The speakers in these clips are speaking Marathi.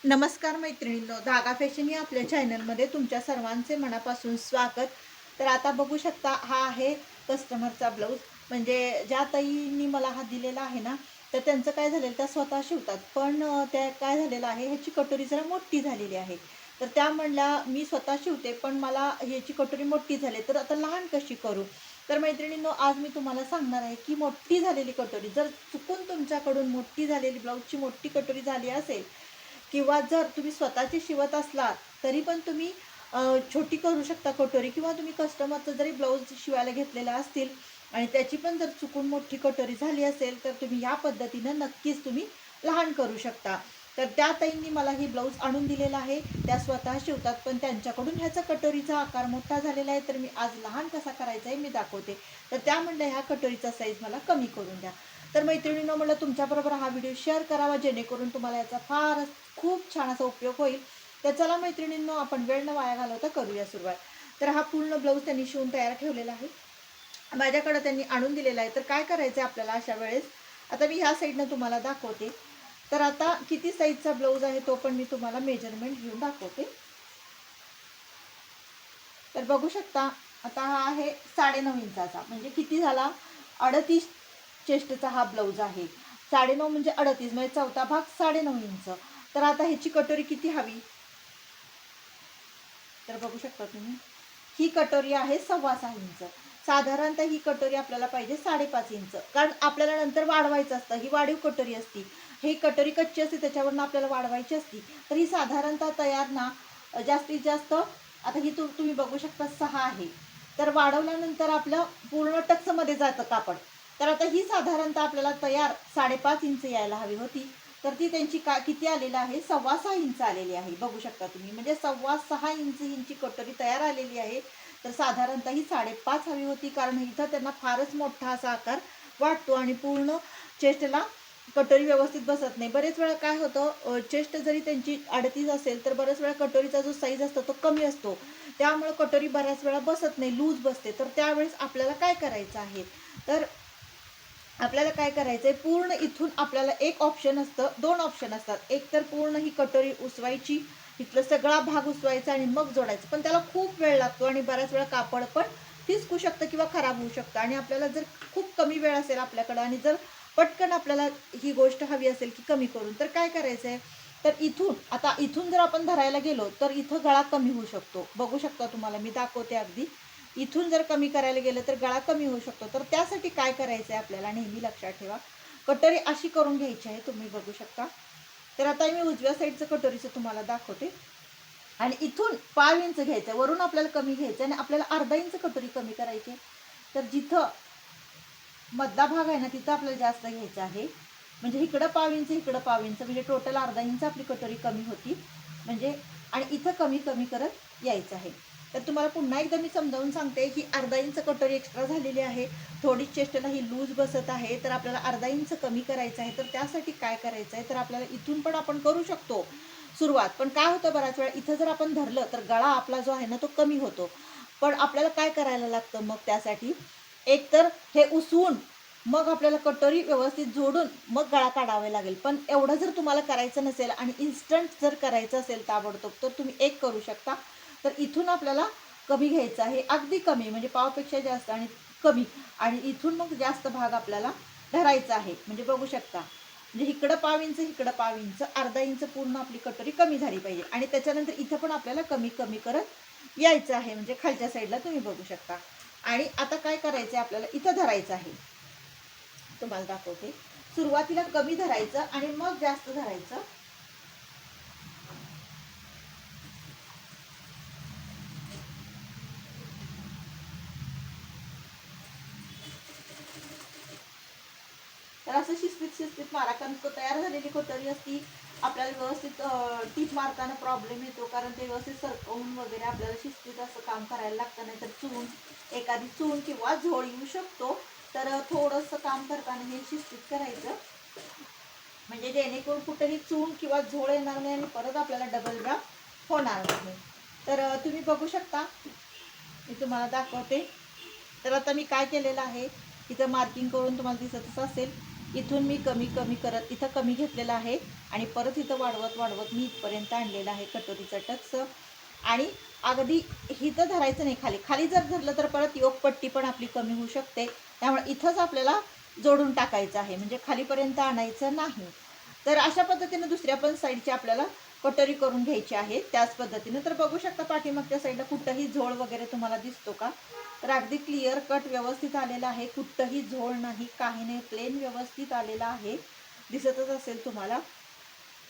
नमस्कार मैत्रिणींनो, धागा फॅशन या आपल्या चॅनलमध्ये तुमच्या सर्वांचे मनापासून स्वागत. तर आता बघू शकता, हा आहे कस्टमरचा ब्लाऊज. म्हणजे ज्या ताईंनी मला हा दिलेला आहे ना, तर त्यांचं काय झालेलं, त्या स्वतः शिवतात, पण त्या काय झालेलं आहे, ह्याची कटोरी जरा मोठी झालेली आहे. तर त्या म्हणल्या मी स्वतः शिवते, पण मला ह्याची कटोरी मोठी झाली, तर आता लहान कशी करू. तर मैत्रिणींनो, आज मी तुम्हाला सांगणार आहे की मोठी झालेली कटोरी, जर चुकून तुमच्याकडून मोठी झालेली ब्लाऊजची मोठी कटोरी झाली असेल, किंवा जर तुम्ही स्वतःची शिवत असलात तरी पण तुम्ही छोटी करू शकता कटोरी, किंवा तुम्ही कस्टमरचं जरी ब्लाऊज शिवायला घेतलेला असतील आणि त्याची पण जर चुकून मोठी कटोरी झाली असेल, तर तुम्ही या पद्धतीनं नक्कीच तुम्ही लहान करू शकता. तर त्या ताईंनी मला ही ब्लाऊज आणून दिलेला आहे, त्या स्वतः शिवतात, पण त्यांच्याकडून ह्याचा कटोरीचा आकार मोठा झालेला आहे, तर मी आज लहान कसा करायचा आहे मी दाखवते. तर त्या म्हणल्या ह्या कटोरीचा साईज मला कमी करून द्या. तर मैत्रिणींनो, म्हटलं तुमच्याबरोबर हा व्हिडिओ शेअर करावा, जेणेकरून तुम्हाला याचा फार खूप छान असा उपयोग होईल. तर चला मैत्रिणींनो, आपण वेळ न वाया घालवता करूया सुरुवात. तर हा पूर्ण ब्लाऊज त्यांनी शिवून तयार ठेवलेला आहे, माझ्याकडे त्यांनी आणून दिलेला आहे. तर काय करायचं आहे आपल्याला अशा वेळेस, आता मी ह्या साईडनं तुम्हाला दाखवते. तर आता किती साईजचा ब्लाऊज आहे तो पण मी तुम्हाला मेजरमेंट घेऊन दाखवते. तर बघू शकता, आता हा आहे 9.5 इंचाचा, म्हणजे किती झाला, 38 चेस्टचा हा ब्लाऊज आहे. 9.5 म्हणजे 38, म्हणजे चौथा भाग 9.5 इंच. तर आता ह्याची कटोरी किती हवी, तर बघू शकता तुम्ही, ही कटोरी आहे 6.25 इंच. साधारणतः ही कटोरी आपल्याला पाहिजे 5.5 इंच, कारण आपल्याला नंतर वाढवायचं असतं, ही वाढीव कटोरी असती. ही कटोरी कच्ची असते, त्याच्यावरनं आपल्याला वाढवायची असती. तर ही साधारणतः तयार ना, जास्तीत जास्त, आता ही तुम्ही बघू शकता 6 आहे, तर वाढवल्यानंतर आपलं पूर्ण टक्समध्ये जातं कापड. तर आता ही साधारणतः आपल्याला तयार 5.5 इंच यायला हवी होती, तर ती त्यांची किती आलेलं आहे, 6.25 इंच आलेली आहे. बघू शकता तुम्ही, म्हणजे 6.25 इंच हिंची कटोरी तयार आलेली आहे. तर साधारणतः ही 5.5 हवी होती, कारण इथं त्यांना फारच मोठा असा आकार वाटतो आणि पूर्ण चेस्टला कटोरी व्यवस्थित बसत नाही. बरेच वेळा काय होतं, चेस्ट जरी त्यांची 38 असेल, तर बरेच वेळा कटोरीचा जो साईज असतो तो कमी असतो, त्यामुळे कटोरी बऱ्याच वेळा बसत नाही, लूज बसते. तर त्यावेळेस आपल्याला काय करायचं आहे, तर आपल्याला काय करायचं आहे, पूर्ण इथून आपल्याला एक ऑप्शन असतं, दोन ऑप्शन असतात. एक तर पूर्ण ही कटोरी उसवायची, इथलं सगळा भाग उसवायचा आणि मग जोडायचं, पण त्याला खूप वेळ लागतो आणि बऱ्याच वेळा कापड पण फिसकू शकतं किंवा खराब होऊ शकतं. आणि आपल्याला जर खूप कमी वेळ असेल आपल्याकडं आणि जर पटकन आपल्याला ही गोष्ट हवी असेल की कमी करून, तर काय करायचं आहे, तर इथून जर आपण धरायला गेलो तर इथं गळा कमी होऊ शकतो. बघू शकता, तुम्हाला मी दाखवते अगदी. इथून जर कमी करायला गेलं तर गळा कमी होऊ शकतो. तर त्यासाठी काय करायचं आहे आपल्याला, नेहमी लक्षात ठेवा, कटोरी अशी करून घ्यायची आहे, तुम्ही बघू शकता. तर आता मी उजव्या साईडचं कटोरीचं तुम्हाला दाखवते. आणि इथून 5 इंच घ्यायचं, वरून आपल्याला कमी घ्यायचं आणि आपल्याला अर्धा इंच कटोरी कमी करायची. तर जिथं मधला भाग आहे ना, तिथं आपल्याला जास्त घ्यायचं आहे. म्हणजे इकडं 5 इंच, इकडं 5 इंच, म्हणजे टोटल अर्धा इंच आपली कटोरी कमी होती. म्हणजे आणि इथं कमी कमी करत यायचं आहे. तर तुम्हाला पुन्हा एकदा मी समजावून सांगते की अर्धा इंच कटोरी एक्स्ट्रा झालेली आहे, थोडी चेस्टला ही लूज बसत आहे, तर आपल्याला अर्धा इंच कमी करायचं आहे. तर त्यासाठी काय करायचं आहे, तर आपल्याला इथून पण आपण करू शकतो सुरुवात, पण काय होतं, बऱ्याच वेळा इथं जर आपण धरलं तर गळा आपला जो आहे ना तो कमी होतो. पण आपल्याला काय करायला लागतं मग त्यासाठी, एक तर हे उसवून मग आपल्याला कटोरी व्यवस्थित जोडून मग गळा काढावे लागेल. पण एवढं जर तुम्हाला करायचं नसेल आणि इन्स्टंट जर करायचं असेल ताबडतोब, तर तुम्ही एक करू शकता. तर इथून आपल्याला कमी घ्यायचं आहे, अगदी कमी, म्हणजे पावपेक्षा जास्त आणि कमी, आणि इथून मग जास्त भाग आपल्याला धरायचा आहे. म्हणजे बघू शकता, म्हणजे इकडं 5 इंच, इकडं 5 इंच, अर्धा इंच पूर्ण आपली कटोरी कमी झाली पाहिजे. आणि त्याच्यानंतर इथं पण आपल्याला कमी कमी करत यायचं आहे, म्हणजे खालच्या साईडला तुम्ही बघू शकता. आणि आता काय करायचं आहे, आपल्याला इथं धरायचं आहे, तुम्हाला दाखवते. सुरुवातीला कमी धरायचं आणि मग जास्त धरायचं. तर असं शिस्तीत शिस्तीत मारा, कारण तयार झालेली कटोरी असती, आपल्याला व्यवस्थित टीप मारताना प्रॉब्लेम येतो, कारण ते व्यवस्थित सरकवून वगैरे आपल्याला शिस्तीत असं काम करायला लागतं, नाही तर एखादी चून किंवा झोळ येऊ शकतो. तर थोडंसं काम करताना हे शिस्तीत करायचं, म्हणजे जेणेकरून कुठेही चून किंवा झोळ येणार नाही आणि परत आपल्याला डबल ड्राफ्ट होणार नाही. तर तुम्ही बघू शकता, मी तुम्हाला दाखवते. तर आता मी काय केलेलं आहे, इथं मार्किंग करून तुम्हाला दिसतच असेल, इथून मी कमी कमी करत इथं कमी घेतलेलं आहे आणि परत इथं वाढवत वाढवत मी इथपर्यंत आणलेलं आहे कटोरीचा टक्स. आणि अगदी इथं धरायचं नाही, खाली खाली जर धरलं तर परत योगपट्टी पण आपली कमी होऊ शकते. त्यामुळे इथंच आपल्याला जोडून टाकायचं आहे, म्हणजे खालीपर्यंत आणायचं नाही. तर अशा पद्धतीने दुसऱ्या पण साईडची आपल्याला कटोरी करून घ्यायची आहे त्याच पद्धतीने. तर बघू शकता पाठीमागच्या साईडला कुठंही झोळ वगैरे तुम्हाला दिसतो का? तर अगदी क्लिअर कट व्यवस्थित आलेला आहे, कुठंही झोळ नाही, काही नाही, प्लेन व्यवस्थित आलेला आहे, दिसतच असेल तुम्हाला.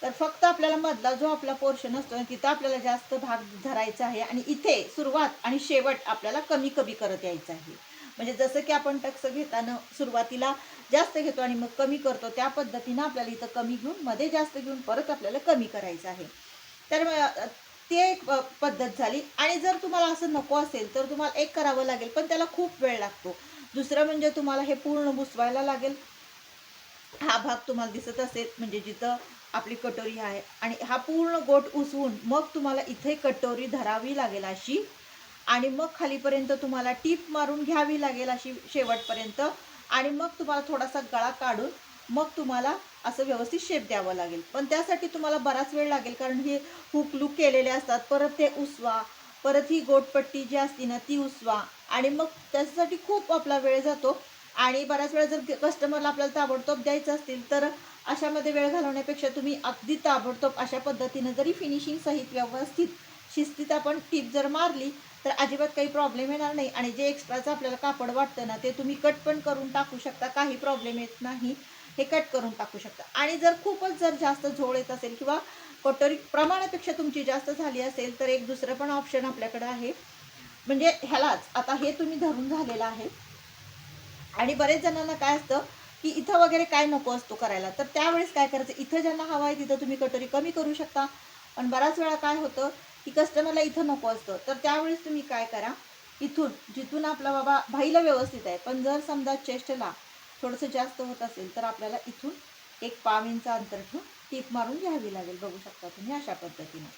तर फक्त आपल्याला मधला जो आपला पोर्शन असतो ना तिथं आपल्याला जास्त भाग धरायचा आहे आणि इथे सुरुवात आणि शेवट आपल्याला कमी कमी करत यायचं आहे. म्हणजे जसं की आपण टक्स घेताना सुरुवातीला जास्त घेतो आणि मग कमी करतो, त्या पद्धतीनं आपल्याला इथं कमी घेऊन मध्ये जास्त घेऊन परत आपल्याला कमी करायचं आहे. तर ती एक पद्धत झाली. आणि जर तुम्हाला असं नको असेल तर तुम्हाला एक करावं लागेल, पण त्याला खूप वेळ लागतो. दुसरं म्हणजे तुम्हाला हे पूर्ण बुसवायला लागेल. हा भाग तुम्हाला दिसत असेल म्हणजे जिथं आपली कटोरी आहे, आणि हा पूर्ण गोट उसवून मग तुम्हाला इथे कटोरी धरावी लागेल अशी, आणि मग खालीपर्यंत तुम्हाला टीप मारून घ्यावी लागेल अशी शेवटपर्यंत. आणि मग तुम्हाला थोडासा गळा काढून मग तुम्हाला असं व्यवस्थित शेप द्यावं लागेल. पण त्यासाठी तुम्हाला बराच वेळ लागेल, कारण हे हुक लूक केलेले असतात, परत ते उसवा, परत ही गोटपट्टी जी असती ना ती उसवा, आणि मग त्याच्यासाठी खूप आपला वेळ जातो. आणि बऱ्याच वेळा जर कस्टमरला आपल्याला ताबडतोब द्यायचं असतील तर अशामध्ये वेळ घालवण्यापेक्षा तुम्ही अगदी ताबडतोब अशा पद्धतीनं जरी फिनिशिंग सहित व्यवस्थित शिस्तीत आपण टीप जर मारली तर अजिबात काही प्रॉब्लेम येणार नाही. आणि जे एक्स्ट्राचं आपल्याला कापड वाटतं ना ते तुम्ही कट पण करून टाकू शकता, काही प्रॉब्लेम येत नाही, हे कट करून टाकू शकता. आणि जर खूपच जर जास्त झोळ येत असेल किंवा कटोरी प्रमाणापेक्षा तुमची जास्त झाली असेल तर एक दुसरं पण ऑप्शन आपल्याकडे आहे. म्हणजे ह्यालाच आता हे तुम्ही धरून झालेलं आहे, आणि बरेच जणांना काय असतं की इथं वगैरे काय नको असतो करायला, तर त्यावेळेस काय करायचं, इथं ज्यांना हवं आहे तिथं तुम्ही कटोरी कमी करू शकता. पण बऱ्याच वेळा काय होतं की कस्टमरला इथं नको असतं, तर त्यावेळेस तुम्ही काय करा, इथून जिथून आपला बाबा भाईला व्यवस्थित आहे, पण जर समजा चेस्टला थोडंसं जास्त होत असेल तर आपल्याला इथून एक 1 इंच अंतर ठेवून टीप मारून घ्यावी लागेल. बघू शकता तुम्ही अशा पद्धतीने.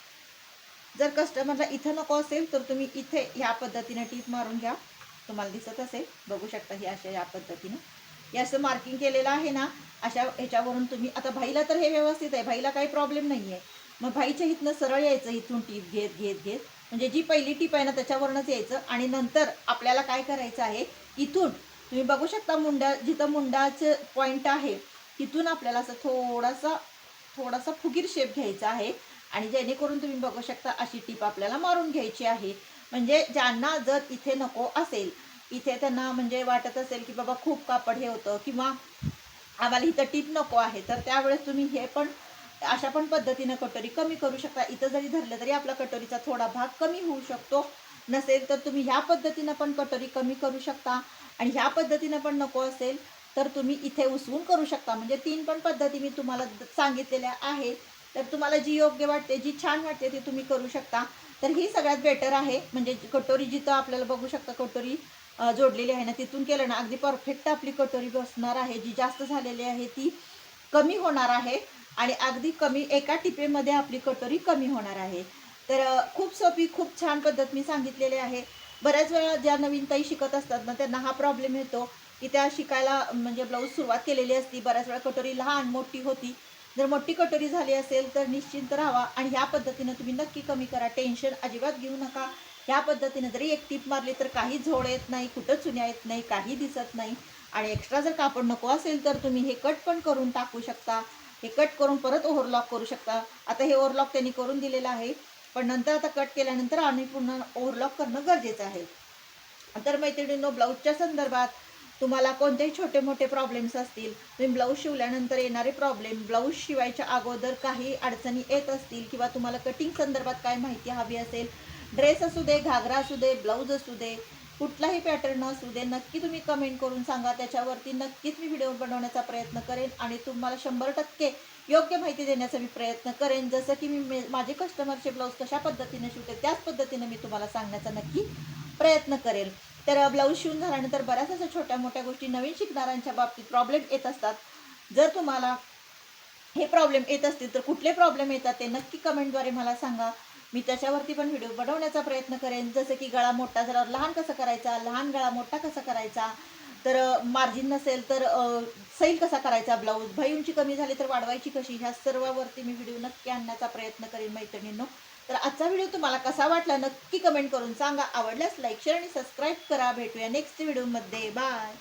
जर कस्टमरला इथं नको असेल तर तुम्ही इथे ह्या पद्धतीने टीप मारून घ्या. तुम्हाला दिसत असेल, बघू शकता ही अशा या पद्धतीने हे असं मार्किंग केलेलं आहे ना, अशा ह्याच्यावरून तुम्ही आता भाईला तर हे व्यवस्थित आहे, भाईला काही प्रॉब्लेम नाही आहे. मग भाईच्या इथनं सरळ यायचं, इथून टीप घेत घेत घेत, म्हणजे जी पहिली टीप आहे ना त्याच्यावरूनच यायचं. आणि नंतर आपल्याला काय करायचं आहे, इथून तुम्ही बघू शकता मुंडा जिथं मुंडाचं पॉईंट आहे तिथून आपल्याला असं थोडासा थोडासा फुगीर शेप घ्यायचा आहे. आणि जेणेकरून तुम्ही बघू शकता अशी टीप आपल्याला मारून घ्यायची आहे. म्हणजे ज्यांना जर इथे नको असेल, इथे त्यांना म्हणजे वाटत असेल की बाबा खूप कापड हे होतं किंवा आम्हाला इथं टीप नको आहे, तर त्यावेळेस तुम्ही हे पण अशा पण पद्धतीनं कटोरी कमी करू शकता. इथं जरी धरलं तरी आपला कटोरीचा थोडा भाग कमी होऊ शकतो. नसेल तर तुम्ही ह्या पद्धतीनं पण कटोरी कमी करू शकता. आणि ह्या पद्धतीनं पण नको असेल तर तुम्ही इथे उसवून करू शकता. म्हणजे 3 पण पद्धती मी तुम्हाला सांगितलेल्या आहेत. तर तुम्हाला जी योग्य वाटते, जी छान वाटते ती तुम्ही करू शकता. तर ही सगळ्यात बेटर आहे. म्हणजे कटोरी जिथं आपल्याला बघू शकता कटोरी जोडलेली आहे ना तिथून केलं ना अगदी परफेक्ट आपली कटोरी बसणार आहे. जी जास्त झालेली आहे ती कमी होणार आहे, आणि अगदी कमी एका टिपेमध्ये आपली कटोरी कमी होणार आहे. तर खूप सोपी, खूप छान पद्धत मी सांगितलेली आहे. बऱ्याच वेळा ज्या नवीन ताई शिकत असतात ना त्यांना हा प्रॉब्लेम येतो की त्या शिकायला म्हणजे ब्लाऊज सुरुवात केलेली असती, बऱ्याच वेळा कटोरी लहान मोठी होती. जर मोठी कटोरी झाली असेल तर निश्चिंत राहावा आणि ह्या पद्धतीनं तुम्ही नक्की कमी करा. टेन्शन अजिबात घेऊ नका. ह्या पद्धतीने जरी एक टीप मारली तर काही झोळ येत नाही, कुठं चुन्या येत नाही, काही दिसत नाही. आणि एक्स्ट्रा जर कापड नको असेल तर तुम्ही हे कट पण करून टाकू शकता. हे कट करून परत ओव्हरलॉक करू शकता. आता हे ओव्हरलॉक त्यांनी करून दिलेलं आहे, पण नंतर आता कट केल्यानंतर आणि पुन्हा ओव्हरलॉक करणं गरजेचं आहे. तर मैत्रिणींनो, ब्लाऊजच्या संदर्भात तुम्हाला कोणतेही छोटे मोठे प्रॉब्लेम्स असतील, तुम्ही ब्लाऊज शिवल्यानंतर येणारे प्रॉब्लेम, ब्लाऊज शिवायच्या अगोदर काही अडचणी येत असतील किंवा तुम्हाला कटिंग संदर्भात काय माहिती हवी असेल, ड्रेस असू दे, घागरा असू दे, ब्लाऊज असू दे, कुठलाही पॅटर्न असू दे, नक्की तुम्ही कमेंट करून सांगा. त्याच्यावरती नक्कीच मी व्हिडिओ बनवण्याचा प्रयत्न करेन आणि तुम्हाला 100% योग्य माहिती देण्याचा मी प्रयत्न करेन. जसं की मी माझे कस्टमरचे ब्लाऊज कशा पद्धतीने शिवते त्याच पद्धतीने मी तुम्हाला सांगण्याचा नक्की प्रयत्न करेल. तर ब्लाऊज शिवून झाल्यानंतर बऱ्याच अशा छोट्या मोठ्या गोष्टी नवीन शिकणाऱ्यांच्या बाबतीत प्रॉब्लेम येत असतात. जर तुम्हाला हे प्रॉब्लेम येत असतील तर कुठले प्रॉब्लेम येतात ते नक्की कमेंटद्वारे मला सांगा. मी त्याच्यावरती पण व्हिडिओ बनवण्याचा प्रयत्न करेन. जसं की गळा मोठा झाल्यावर लहान कसं करायचा, लहान गळा मोठा कसा करायचा, तर मार्जिन नसेल तर सैल कसा करायचा ब्लाऊज, भाई उंची कमी झाली तर वाढवायची कशी, ह्या सर्वावरती मी व्हिडिओ नक्की आणण्याचा प्रयत्न करेन मैत्रिणींनो. तर आजचा व्हिडिओ तुम्हाला कसा वाटला नक्की कमेंट करून सांगा. आवडल्यास लाईक शेअर आणि सबस्क्राईब करा. भेटूया नेक्स्ट व्हिडिओमध्ये. बाय.